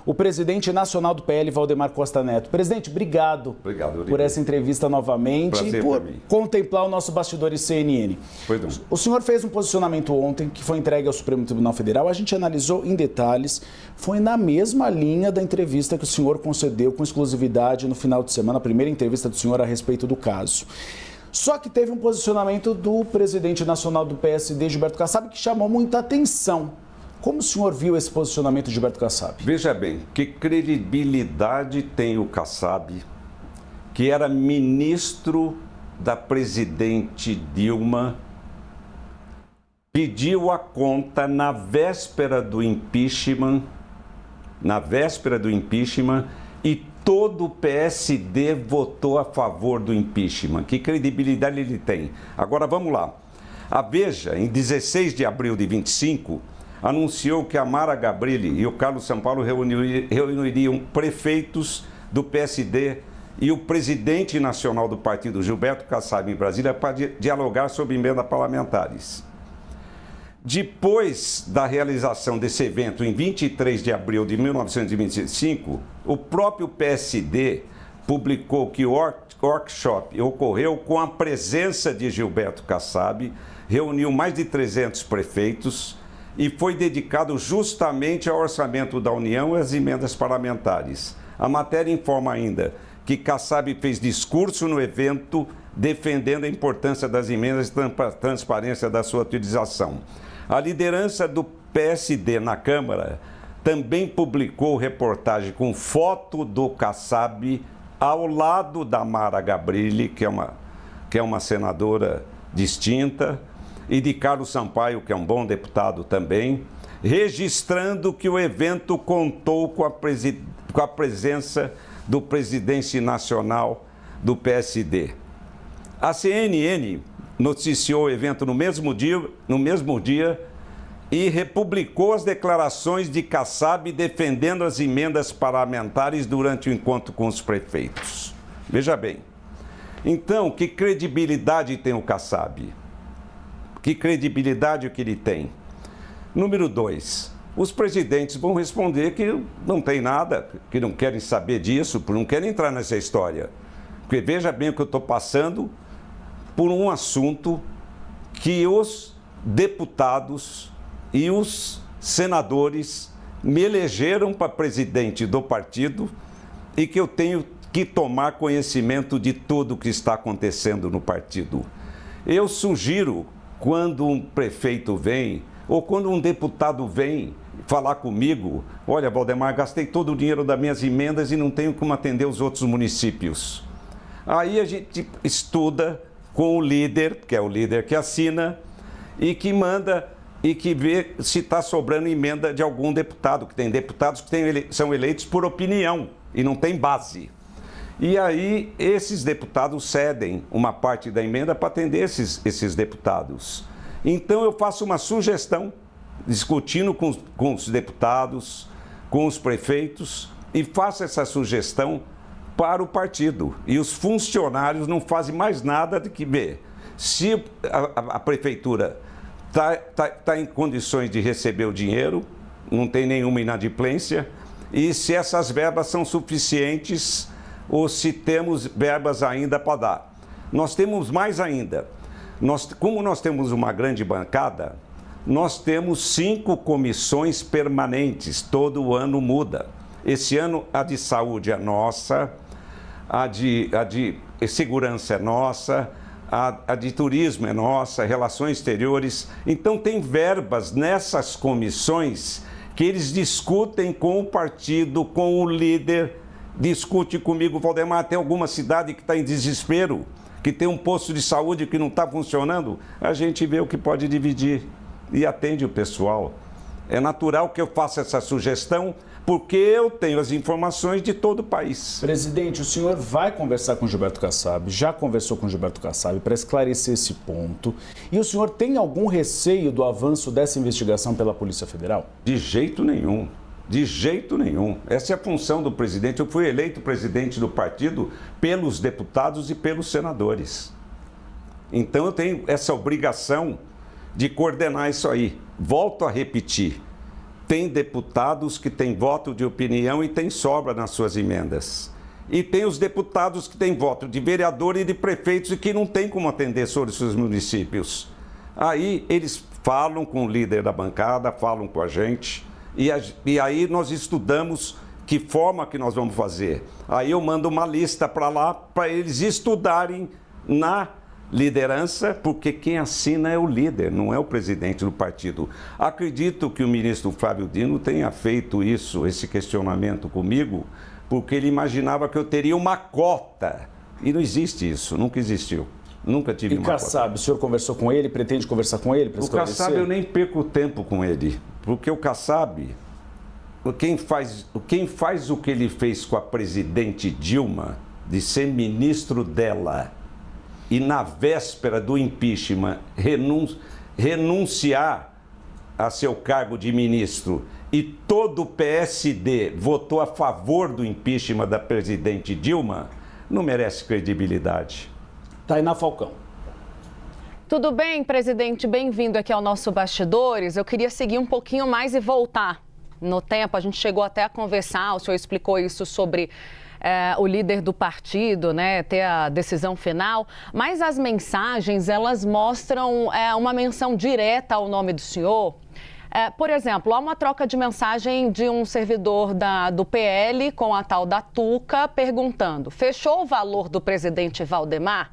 o presidente nacional do PL, Valdemar Costa Neto. Presidente, obrigado, por essa entrevista novamente e por contemplar o nosso Bastidores CNN. O senhor fez um posicionamento ontem que foi entregue ao Supremo Tribunal Federal. A gente analisou em detalhes. Foi na mesma linha da entrevista que o senhor concedeu com exclusividade no final de semana, a primeira entrevista do senhor a respeito do caso. Só que teve um posicionamento do presidente nacional do PSD, Gilberto Kassab, que chamou muita atenção. Como o senhor viu esse posicionamento de Gilberto Kassab? Veja bem, que credibilidade tem o Kassab, que era ministro da presidente Dilma, pediu a conta na véspera do impeachment, e todo o PSD votou a favor do impeachment. Que credibilidade ele tem? Agora vamos lá. A Veja, em 16 de abril de 25, anunciou que a Mara Gabrilli e o Carlos Sampaio reuniriam prefeitos do PSD e o presidente nacional do partido, Gilberto Kassab, em Brasília, para dialogar sobre emendas parlamentares. Depois da realização desse evento, em 23 de abril de 1925, o próprio PSD publicou que o workshop ocorreu com a presença de Gilberto Kassab, reuniu mais de 300 prefeitos e foi dedicado justamente ao orçamento da União e às emendas parlamentares. A matéria informa ainda que Kassab fez discurso no evento defendendo a importância das emendas e a transparência da sua utilização. A liderança do PSD na Câmara também publicou reportagem com foto do Kassab ao lado da Mara Gabrilli, que é uma senadora distinta, e de Carlos Sampaio, que é um bom deputado também, registrando que o evento contou com a presença do presidente nacional do PSD. A CNN noticiou o evento no mesmo dia e republicou as declarações de Kassab defendendo as emendas parlamentares durante o encontro com os prefeitos. Veja bem, então, que credibilidade tem o Kassab? Que credibilidade que ele tem? Número 2, os presidentes vão responder que não tem nada, que não querem saber disso, não querem entrar nessa história. Porque veja bem o que eu estou passando por um assunto que os deputados e os senadores me elegeram para presidente do partido e que eu tenho que tomar conhecimento de tudo o que está acontecendo no partido. Eu sugiro, quando um prefeito vem, ou quando um deputado vem falar comigo, olha, Valdemar, gastei todo o dinheiro das minhas emendas e não tenho como atender os outros municípios. Aí a gente estuda com o líder, que é o líder que assina, e que manda e que vê se está sobrando emenda de algum deputado, que tem deputados que são eleitos por opinião e não tem base. E aí esses deputados cedem uma parte da emenda para atender esses deputados. Então eu faço uma sugestão, discutindo com os deputados, com os prefeitos, e faço essa sugestão para o partido. E os funcionários não fazem mais nada do que ver se a prefeitura está em condições de receber o dinheiro, não tem nenhuma inadimplência, e se essas verbas são suficientes ou se temos verbas ainda para dar. Nós temos mais ainda. Como nós temos uma grande bancada, nós temos 5 comissões permanentes, todo ano muda. Esse ano a de saúde é nossa, a de segurança é nossa, a de turismo é nossa, relações exteriores. Então tem verbas nessas comissões que eles discutem com o partido, com o líder, discute comigo, Valdemar, tem alguma cidade que está em desespero, que tem um posto de saúde que não está funcionando, a gente vê o que pode dividir e atende o pessoal. É natural que eu faça essa sugestão, porque eu tenho as informações de todo o país. Presidente, o senhor vai conversar com o Gilberto Kassab, já conversou com o Gilberto Kassab para esclarecer esse ponto. E o senhor tem algum receio do avanço dessa investigação pela Polícia Federal? De jeito nenhum. De jeito nenhum. Essa é a função do presidente. Eu fui eleito presidente do partido pelos deputados e pelos senadores. Então eu tenho essa obrigação de coordenar isso aí. Volto a repetir. tem deputados que têm voto de opinião e tem sobra nas suas emendas. E tem os deputados que têm voto de vereador e de prefeitos e que não tem como atender sobre os seus municípios. Aí eles falam com o líder da bancada, falam com a gente, e aí nós estudamos que forma que nós vamos fazer. Aí eu mando uma lista para lá para eles estudarem na liderança, porque quem assina é o líder, não é o presidente do partido. Acredito que o ministro Flávio Dino tenha feito isso, esse questionamento comigo, porque ele imaginava que eu teria uma cota. E não existe isso, nunca existiu. Nunca tive uma cota. E Kassab, o senhor conversou com ele, pretende conversar com ele para esclarecer? O Kassab eu nem perco tempo com ele, porque o Kassab, quem faz o que ele fez com a presidente Dilma, de ser ministro dela, e na véspera do impeachment renunciar a seu cargo de ministro, e todo o PSD votou a favor do impeachment da presidente Dilma, não merece credibilidade. Tainá Falcão. Tudo bem, presidente? Bem-vindo aqui ao nosso Bastidores. Eu queria seguir um pouquinho mais e voltar no tempo. A gente chegou até a conversar, o senhor explicou isso sobre o líder do partido, né, ter a decisão final, mas as mensagens, elas mostram uma menção direta ao nome do senhor. Por exemplo, há uma troca de mensagem de um servidor do PL com a tal da Tuca perguntando: fechou o valor do presidente Valdemar?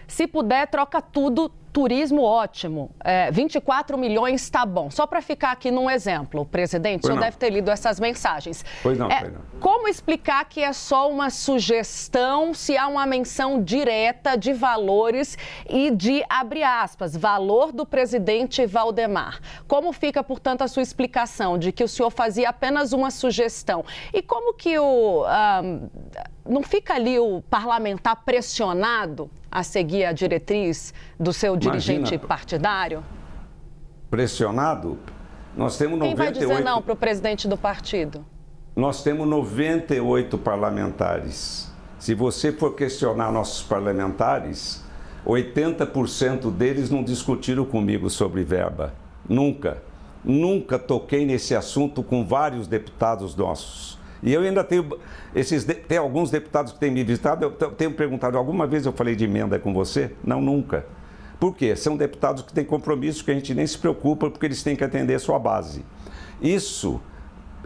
Se puder, troca tudo, turismo ótimo. 24 milhões tá bom. Só para ficar aqui num exemplo, presidente, o senhor deve ter lido essas mensagens. Pois não, pois não. Como explicar que é só uma sugestão se há uma menção direta de valores e de, abre aspas, valor do presidente Valdemar? Como fica, portanto, a sua explicação de que o senhor fazia apenas uma sugestão? E como que não fica ali o parlamentar pressionado a seguir a diretriz do seu dirigente partidário? Pressionado? Nós temos 98... Quem vai dizer não para o presidente do partido? Nós temos 98 parlamentares. Se você for questionar nossos parlamentares, 80% deles não discutiram comigo sobre verba. Nunca. Nunca toquei nesse assunto com vários deputados nossos. E eu ainda tenho, tem alguns deputados que têm me visitado, eu tenho perguntado, alguma vez eu falei de emenda com você? Não, nunca. Por quê? São deputados que têm compromisso, que a gente nem se preocupa, porque eles têm que atender a sua base. Isso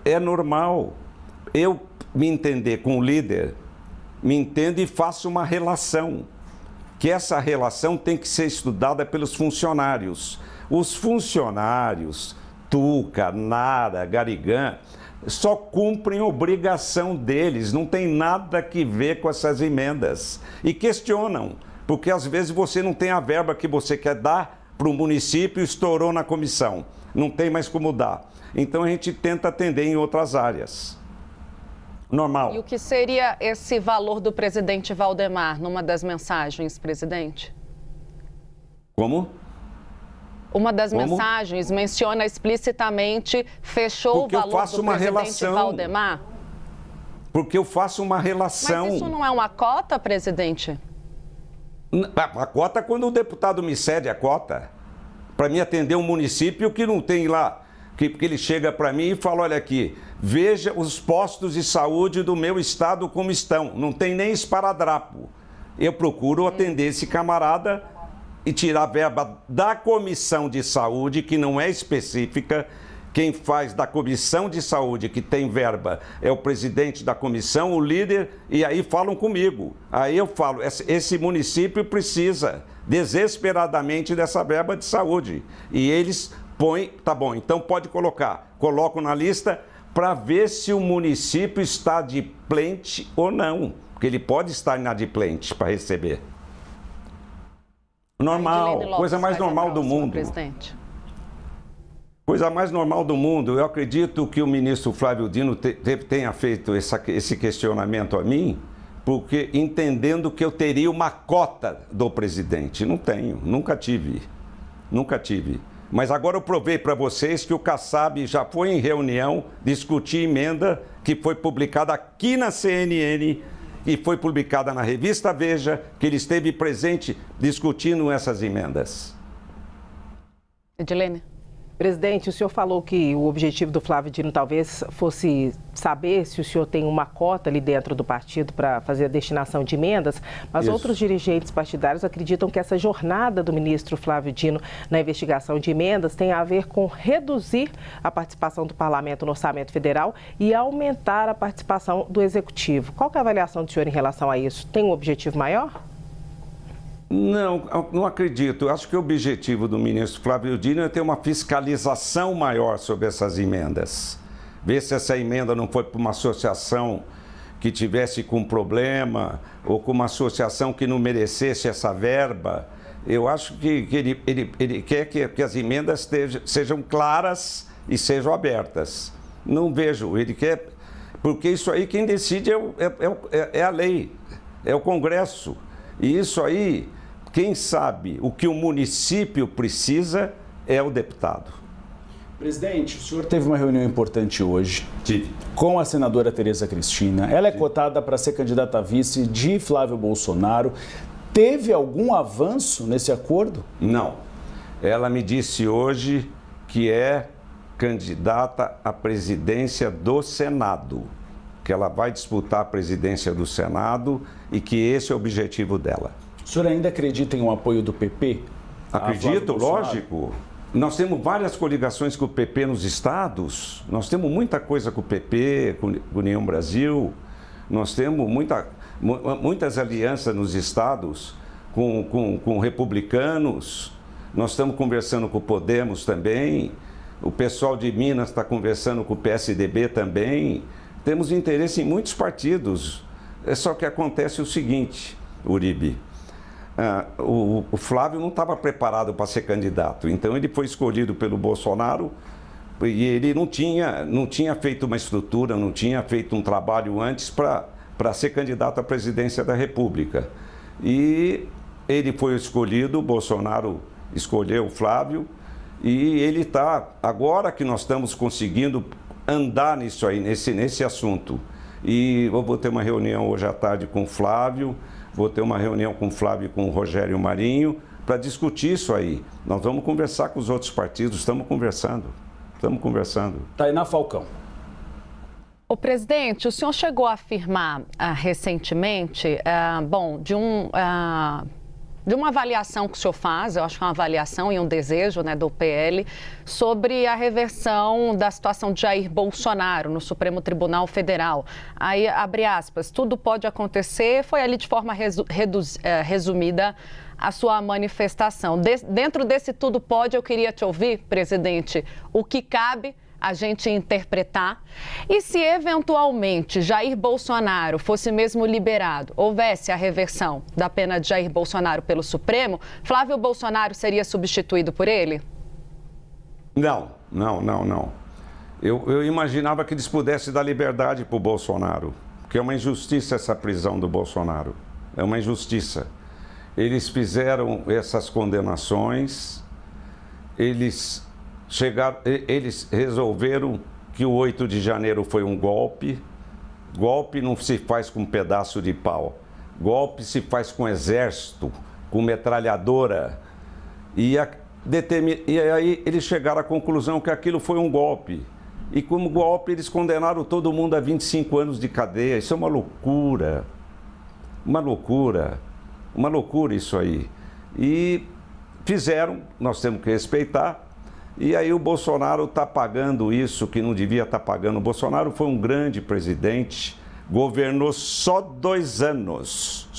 é normal. Eu me entender com o líder, me entendo e faço uma relação. Que essa relação tem que ser estudada pelos funcionários. Os funcionários, Tuca, Nara, Garigão, só cumprem obrigação deles, não tem nada que ver com essas emendas. E questionam, porque às vezes você não tem a verba que você quer dar para o município e estourou na comissão. Não tem mais como dar. Então a gente tenta atender em outras áreas. Normal. E o que seria esse valor do presidente Valdemar numa das mensagens, presidente? Como? Uma das mensagens menciona explicitamente fechou o valor do presidente Valdemar? Porque eu faço uma relação. Mas isso não é uma cota, presidente? A cota é quando o deputado me cede a cota para me atender um município que não tem lá, que ele chega para mim e fala, olha aqui, veja os postos de saúde do meu estado como estão, não tem nem esparadrapo. Eu procuro atender esse camarada e tirar a verba da comissão de saúde, que não é específica. Quem faz da comissão de saúde, que tem verba, é o presidente da comissão, o líder, e aí falam comigo. Aí eu falo, esse município precisa desesperadamente dessa verba de saúde. E eles põem, tá bom, então pode colocar. Coloco na lista para ver se o município está adimplente ou não. Porque ele pode estar inadimplente para receber. Normal, coisa mais normal do mundo. Presidente. Coisa mais normal do mundo. Eu acredito que o ministro Flávio Dino tenha feito esse questionamento a mim, porque entendendo que eu teria uma cota do presidente. Não tenho, nunca tive. Nunca tive. Mas agora eu provei para vocês que o Kassab já foi em reunião discutir emenda que foi publicada aqui na CNN e foi publicada na revista Veja, que ele esteve presente discutindo essas emendas. Edilene. Presidente, o senhor falou que o objetivo do Flávio Dino talvez fosse saber se o senhor tem uma cota ali dentro do partido para fazer a destinação de emendas, mas outros dirigentes partidários acreditam que essa jornada do ministro Flávio Dino na investigação de emendas tem a ver com reduzir a participação do parlamento no orçamento federal e aumentar a participação do executivo. Qual que é a avaliação do senhor em relação a isso? Tem um objetivo maior? Não acredito. Eu acho que o objetivo do ministro Flávio Dino é ter uma fiscalização maior sobre essas emendas. Ver se essa emenda não foi para uma associação que tivesse com problema ou com uma associação que não merecesse essa verba. Eu acho que ele quer que as emendas sejam claras e sejam abertas. Não vejo. Ele quer... Porque isso aí quem decide é a lei, é o Congresso. E isso aí, quem sabe o que o município precisa é o deputado. Presidente, o senhor teve uma reunião importante hoje. Tive. Com a senadora Tereza Cristina. Ela é cotada para ser candidata a vice de Flávio Bolsonaro. Teve algum avanço nesse acordo? Não. Ela me disse hoje que é candidata à presidência do Senado, que ela vai disputar a presidência do Senado e que esse é o objetivo dela. O senhor ainda acredita em um apoio do PP? Acredito, lógico. Nós temos várias coligações com o PP nos estados, nós temos muita coisa com o PP, com a União Brasil, nós temos muitas alianças nos estados com republicanos, nós estamos conversando com o Podemos também, o pessoal de Minas está conversando com o PSDB também. Temos interesse em muitos partidos, é só que acontece o seguinte, Uribe, o Flávio não estava preparado para ser candidato, então ele foi escolhido pelo Bolsonaro e ele não tinha feito uma estrutura, não tinha feito um trabalho antes para ser candidato à presidência da República. E ele foi escolhido, o Bolsonaro escolheu o Flávio e ele está, agora que nós estamos conseguindo andar nisso aí, nesse assunto. E eu vou ter uma reunião hoje à tarde com o Flávio, vou ter uma reunião com o Flávio e com o Rogério Marinho para discutir isso aí. Nós vamos conversar com os outros partidos, estamos conversando. Tainá Falcão. O presidente, o senhor chegou a afirmar recentemente, de uma avaliação que o senhor faz, eu acho que é uma avaliação e um desejo, né, do PL, sobre a reversão da situação de Jair Bolsonaro no Supremo Tribunal Federal. Aí, abre aspas, tudo pode acontecer, foi ali de forma resumida a sua manifestação. Dentro desse tudo pode, eu queria te ouvir, presidente, o que cabe a gente interpretar, e se eventualmente Jair Bolsonaro fosse mesmo liberado, houvesse a reversão da pena de Jair Bolsonaro pelo Supremo, Flávio Bolsonaro seria substituído por ele? Não. Eu imaginava que eles pudessem dar liberdade para o Bolsonaro, porque é uma injustiça essa prisão do Bolsonaro, é uma injustiça. Eles fizeram essas condenações, eles resolveram que o 8 de janeiro foi um golpe. Golpe não se faz com um pedaço de pau. Golpe se faz com exército, com metralhadora. E aí eles chegaram à conclusão que aquilo foi um golpe. E como golpe eles condenaram todo mundo a 25 anos de cadeia. Isso é uma loucura. Uma loucura isso aí. E fizeram, nós temos que respeitar. E aí o Bolsonaro está pagando isso que não devia estar pagando. O Bolsonaro foi um grande presidente, governou só 2 anos.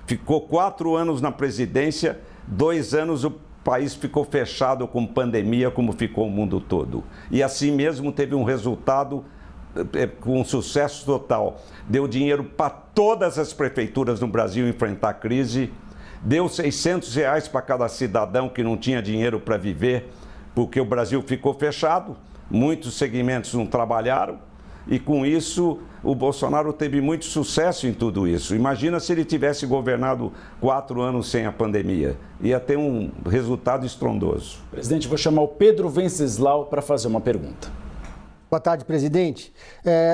Ficou 4 anos na presidência, 2 anos o país ficou fechado com pandemia, como ficou o mundo todo. E assim mesmo teve um resultado com sucesso total. Deu dinheiro para todas as prefeituras no Brasil enfrentar a crise. Deu R$600 para cada cidadão que não tinha dinheiro para viver, porque o Brasil ficou fechado, muitos segmentos não trabalharam, e com isso o Bolsonaro teve muito sucesso em tudo isso. Imagina se ele tivesse governado 4 anos sem a pandemia, ia ter um resultado estrondoso. Presidente, vou chamar o Pedro Venceslau para fazer uma pergunta. Boa tarde, presidente.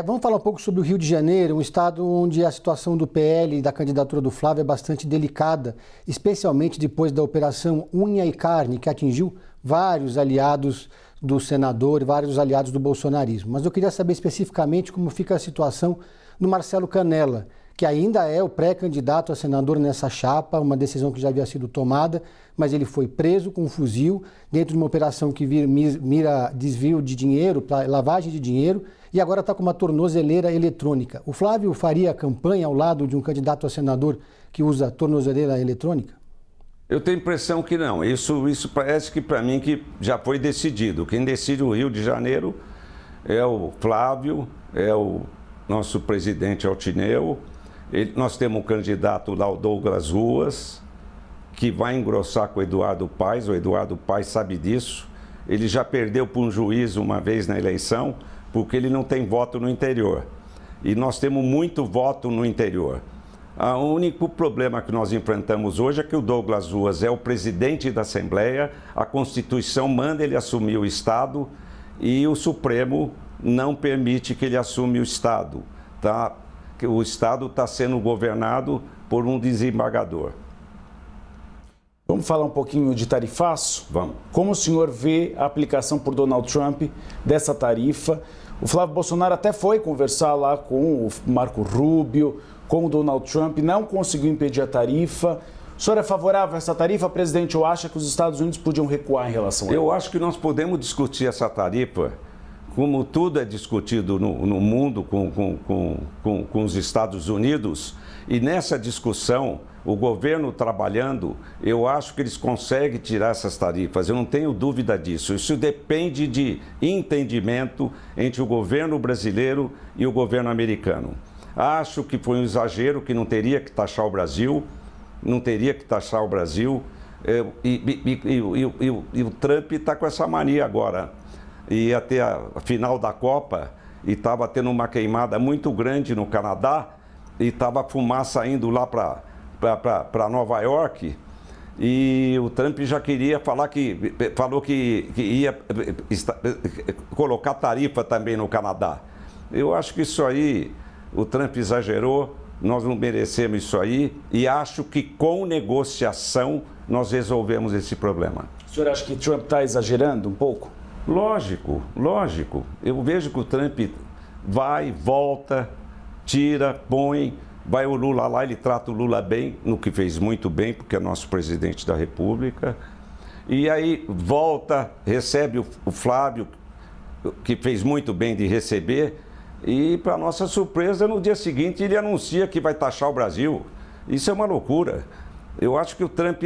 Vamos falar um pouco sobre o Rio de Janeiro, um estado onde a situação do PL e da candidatura do Flávio é bastante delicada, especialmente depois da operação Unha e Carne, que atingiu vários aliados do senador e vários aliados do bolsonarismo. Mas eu queria saber especificamente como fica a situação do Marcelo Canella, que ainda é o pré-candidato a senador nessa chapa, uma decisão que já havia sido tomada, mas ele foi preso com um fuzil dentro de uma operação que mira desvio de dinheiro, lavagem de dinheiro, e agora está com uma tornozeleira eletrônica. O Flávio faria campanha ao lado de um candidato a senador que usa tornozeleira eletrônica? Eu tenho a impressão que não. Isso parece que para mim que já foi decidido. Quem decide o Rio de Janeiro é o Flávio, é o nosso presidente Altineu. Nós temos um candidato lá, o Douglas Ruas, que vai engrossar com o Eduardo Paes. O Eduardo Paes sabe disso. Ele já perdeu para um juiz uma vez na eleição, porque ele não tem voto no interior. E nós temos muito voto no interior. O único problema que nós enfrentamos hoje é que o Douglas Ruas é o presidente da Assembleia, a Constituição manda ele assumir o Estado e o Supremo não permite que ele assuma o Estado. Tá? O Estado está sendo governado por um desembargador. Vamos falar um pouquinho de tarifaço? Vamos. Como o senhor vê a aplicação por Donald Trump dessa tarifa? O Flávio Bolsonaro até foi conversar lá com o Marco Rubio, com o Donald Trump, não conseguiu impedir a tarifa. O senhor é favorável a essa tarifa, presidente, ou acha que os Estados Unidos podiam recuar em relação a ela? Eu acho que nós podemos discutir essa tarifa, como tudo é discutido no mundo com os Estados Unidos, e nessa discussão, o governo trabalhando, eu acho que eles conseguem tirar essas tarifas, eu não tenho dúvida disso. Isso depende de entendimento entre o governo brasileiro e o governo americano. Acho que foi um exagero, que não teria que taxar o Brasil, e o Trump está com essa mania agora. Ia ter a final da Copa e estava tendo uma queimada muito grande no Canadá e estava fumaça saindo lá para Nova York, e o Trump já queria falou que ia colocar tarifa também no Canadá. Eu acho que isso aí o Trump exagerou, nós não merecemos isso aí, e acho que com negociação nós resolvemos esse problema. O senhor acha que Trump está exagerando um pouco? Lógico. Eu vejo que o Trump vai, volta, tira, põe, vai o Lula lá, ele trata o Lula bem, no que fez muito bem, porque é nosso presidente da República. E aí volta, recebe o Flávio, que fez muito bem de receber, e para nossa surpresa, no dia seguinte ele anuncia que vai taxar o Brasil. Isso é uma loucura. Eu acho que o Trump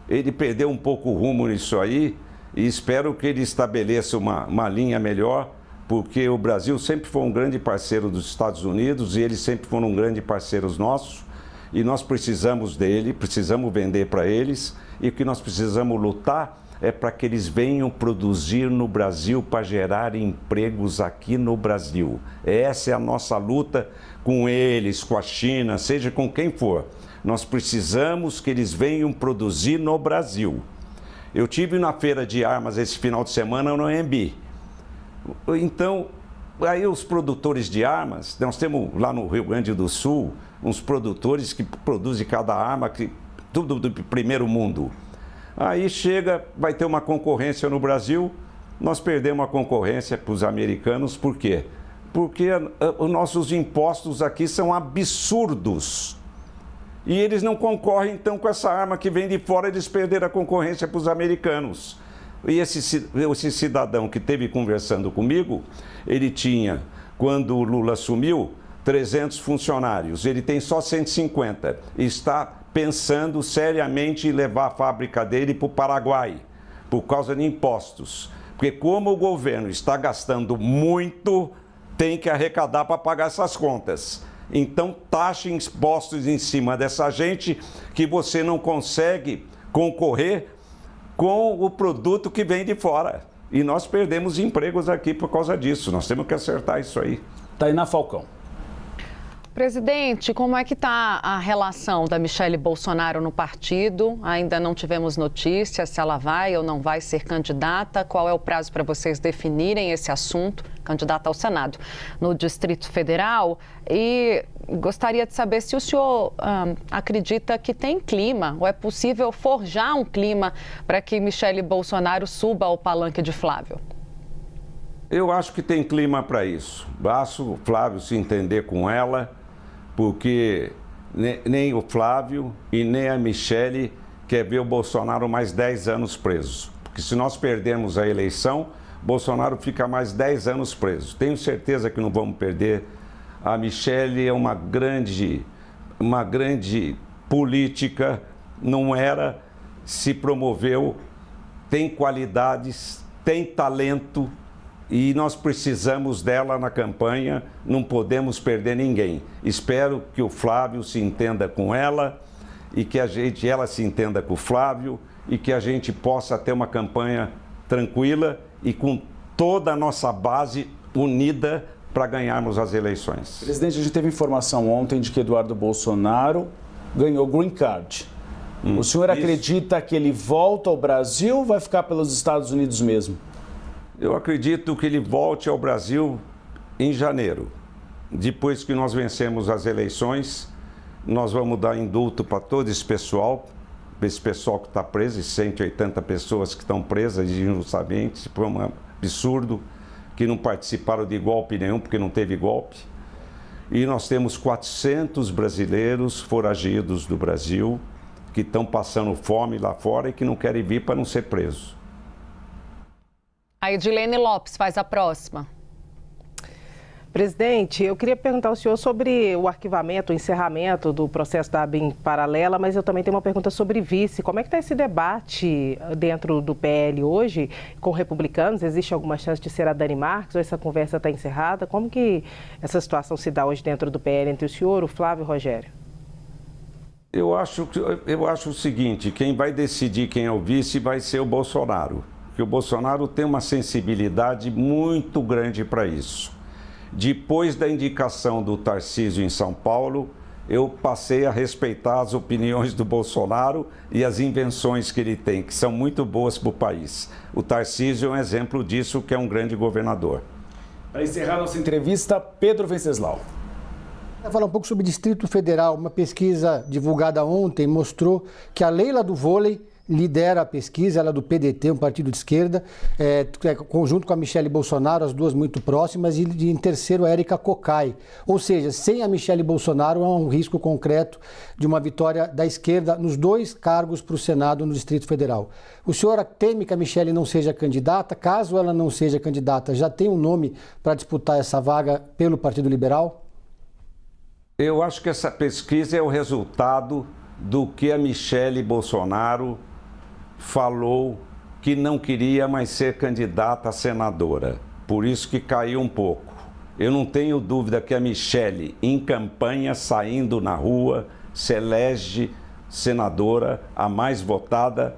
ele perdeu um pouco o rumo nisso aí, e espero que ele estabeleça uma linha melhor, porque o Brasil sempre foi um grande parceiro dos Estados Unidos e eles sempre foram um grande parceiro nossos, e nós precisamos dele, precisamos vender para eles, e o que nós precisamos lutar é para que eles venham produzir no Brasil para gerar empregos aqui no Brasil. Essa é a nossa luta com eles, com a China, seja com quem for. Nós precisamos que eles venham produzir no Brasil. Eu tive na feira de armas esse final de semana no AMB. Então, aí os produtores de armas, nós temos lá no Rio Grande do Sul, uns produtores que produzem cada arma, tudo do primeiro mundo. Aí vai ter uma concorrência no Brasil, nós perdemos a concorrência para os americanos, por quê? Porque os nossos impostos aqui são absurdos. E eles não concorrem, então, com essa arma que vem de fora, eles perderam a concorrência para os americanos. E esse cidadão que esteve conversando comigo, ele tinha, quando o Lula assumiu, 300 funcionários, ele tem só 150, e está pensando seriamente em levar a fábrica dele para o Paraguai, por causa de impostos. Porque como o governo está gastando muito, tem que arrecadar para pagar essas contas. Então, taxem impostos em cima dessa gente que você não consegue concorrer com o produto que vem de fora. E nós perdemos empregos aqui por causa disso. Nós temos que acertar isso aí. Tainá Falcão. Presidente, como é que está a relação da Michele Bolsonaro no partido? Ainda não tivemos notícias se ela vai ou não vai ser candidata. Qual é o prazo para vocês definirem esse assunto? Candidata ao Senado no Distrito Federal. E gostaria de saber se o senhor acredita que tem clima ou é possível forjar um clima para que Michele Bolsonaro suba ao palanque de Flávio. Eu acho que tem clima para isso. Basta o Flávio se entender com ela, porque nem o Flávio e nem a Michele quer ver o Bolsonaro mais 10 anos preso. Porque se nós perdermos a eleição, Bolsonaro fica mais 10 anos preso. Tenho certeza que não vamos perder. A Michele é uma grande política, não era, se promoveu, tem qualidades, tem talento, e nós precisamos dela na campanha, não podemos perder ninguém. Espero que o Flávio se entenda com ela e que ela se entenda com o Flávio e que a gente possa ter uma campanha tranquila e com toda a nossa base unida para ganharmos as eleições. Presidente, a gente teve informação ontem de que Eduardo Bolsonaro ganhou Green Card. O senhor acredita que ele volta ao Brasil ou vai ficar pelos Estados Unidos mesmo? Eu acredito que ele volte ao Brasil em janeiro. Depois que nós vencemos as eleições, nós vamos dar indulto para todo esse pessoal que está preso, e 180 pessoas que estão presas injustamente, foi um absurdo, que não participaram de golpe nenhum, porque não teve golpe. E nós temos 400 brasileiros foragidos do Brasil, que estão passando fome lá fora e que não querem vir para não ser presos. A Edilene Lopes faz a próxima. Presidente, eu queria perguntar ao senhor sobre o arquivamento, o encerramento do processo da ABIN paralela, mas eu também tenho uma pergunta sobre vice. Como é que está esse debate dentro do PL hoje com republicanos? Existe alguma chance de ser a Dani Marques ou essa conversa está encerrada? Como que essa situação se dá hoje dentro do PL entre o senhor, o Flávio e o Rogério? Eu acho o seguinte, quem vai decidir quem é o vice vai ser o Bolsonaro. Porque o Bolsonaro tem uma sensibilidade muito grande para isso. Depois da indicação do Tarcísio em São Paulo, eu passei a respeitar as opiniões do Bolsonaro e as invenções que ele tem, que são muito boas para o país. O Tarcísio é um exemplo disso, que é um grande governador. Para encerrar nossa entrevista, Pedro Venceslau. Vou falar um pouco sobre o Distrito Federal. Uma pesquisa divulgada ontem mostrou que a Leila do Vôlei lidera a pesquisa, ela é do PDT, um partido de esquerda, conjunto com a Michele Bolsonaro, as duas muito próximas, e em terceiro a Érica Cocai. Ou seja, sem a Michele Bolsonaro há um risco concreto de uma vitória da esquerda nos dois cargos para o Senado no Distrito Federal. O senhor teme que a Michele não seja candidata? Caso ela não seja candidata, já tem um nome para disputar essa vaga pelo Partido Liberal? Eu acho que essa pesquisa é o resultado do que a Michele Bolsonaro falou que não queria mais ser candidata a senadora. Por isso que caiu um pouco. Eu não tenho dúvida que a Michele, em campanha, saindo na rua, se elege senadora, a mais votada,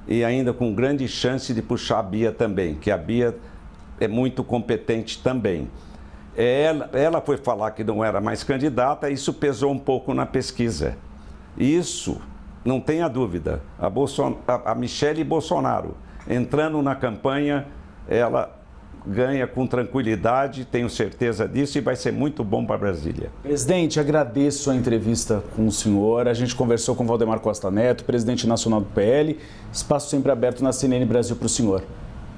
e ainda com grande chance de puxar a Bia também, que a Bia é muito competente também. Ela foi falar que não era mais candidata, isso pesou um pouco na pesquisa. Isso, não tenha dúvida, a Michele Bolsonaro entrando na campanha, ela ganha com tranquilidade, tenho certeza disso, e vai ser muito bom para Brasília. Presidente, agradeço a entrevista com o senhor. A gente conversou com Valdemar Costa Neto, presidente nacional do PL. Espaço sempre aberto na CNN Brasil para o senhor.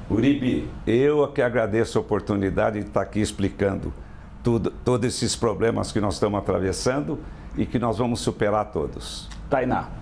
Uribe, eu que agradeço a oportunidade de estar aqui explicando todos esses problemas que nós estamos atravessando e que nós vamos superar todos. Tainá.